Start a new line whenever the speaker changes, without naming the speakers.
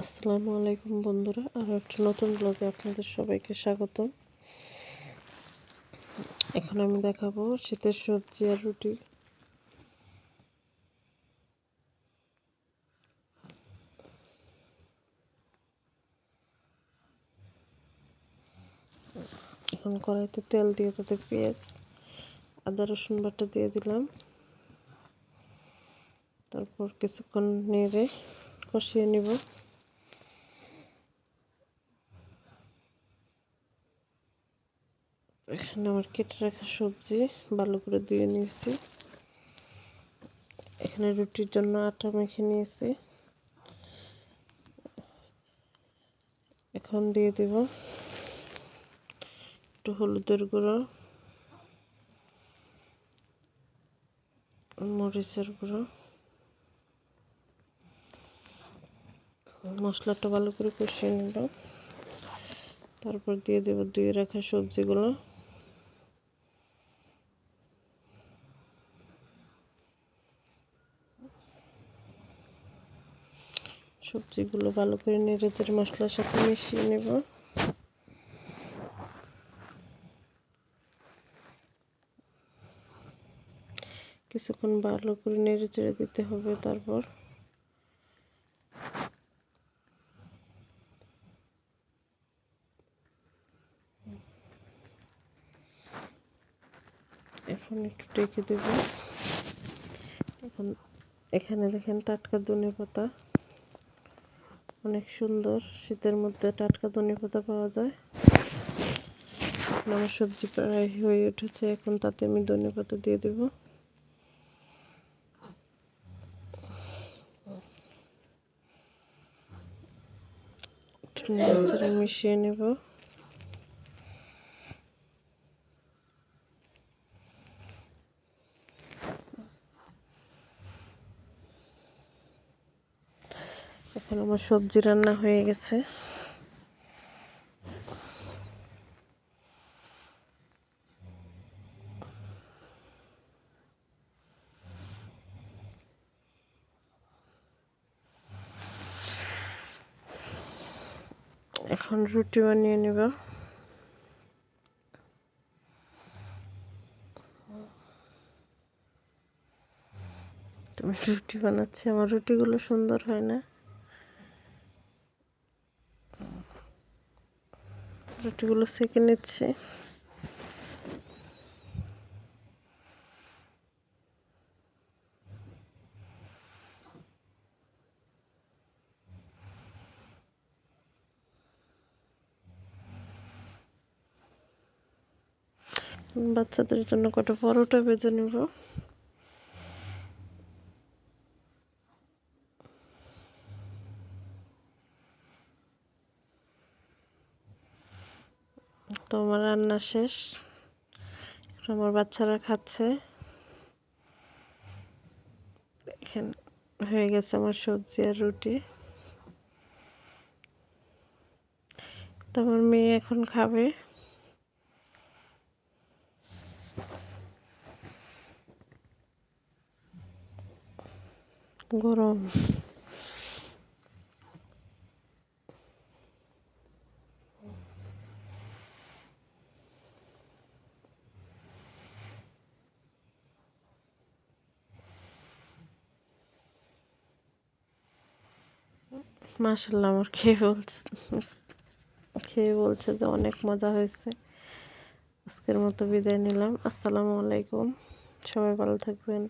আসসালামু আলাইকুম বন্ধুরা, আর একটা নতুন ব্লগে আপনাদের সবাইকে স্বাগতম। এখন আমি দেখাবো শীতের সবজি আর রুটি। এখন কড়াইতে তেল দিয়ে তাতে পেঁয়াজ, আদা রসুন বাটা দিয়ে দিলাম। তারপর কিছুক্ষণ নেড়ে কষিয়ে নিব। এখানে আমার কেটে রাখা সবজি ভালো করে ধুয়ে নিয়েছি। এখানে রুটির জন্য আটা মেখে নিয়েছি। এখন দিয়ে দেব একটু হলুদের গুঁড়ো, মরিচের গুঁড়ো। মশলাটা ভালো করে কষিয়ে নেব। তারপর দিয়ে দেব ধুয়ে রাখা সবজিগুলো। সবজিগুলো ভালো করে নেড়েচেড়ে মশলার সাথে মিশিয়ে নেব। কিছুক্ষণ ভালো করে নেড়েচেড়ে দিতে হবে। তারপর এখন একটু ঢেকে দেব। এখানে দেখেন টাটকা ধনেপাতা, অনেক সুন্দর। শীতের মধ্যে টাটকা ধনেপাতা পাওয়া যায়। আমার সবজি প্রায় হয়ে উঠেছে, এখন তাতে আমি ধনেপাতা দিয়ে দেব। একটু নেড়েচেড়ে মিশিয়ে নেব। এখন আমার সবজি রান্না হয়ে গেছে। এখন রুটি বানিয়ে নেব। তুমি রুটি বানাচ্ছি, আমার রুটিগুলো সুন্দর হয় না। রুটিগুলো সেঁকে নিচ্ছি। বাচ্চাদের জন্য কটা পরোটা ভেজে নেব। তো আমার রান্না শেষ, আমার বাচ্চারা খাচ্ছে। এখানে হয়ে গেছে আমার সবজি আর রুটি। তো আমার মেয়ে এখন খাবে। গরম। মাশাআল্লাহ, আমার খেয়ে বলছে যে অনেক মজা হয়েছে। আজকের মতো বিদায় নিলাম। আসসালামু আলাইকুম, সবাই ভালো থাকবেন।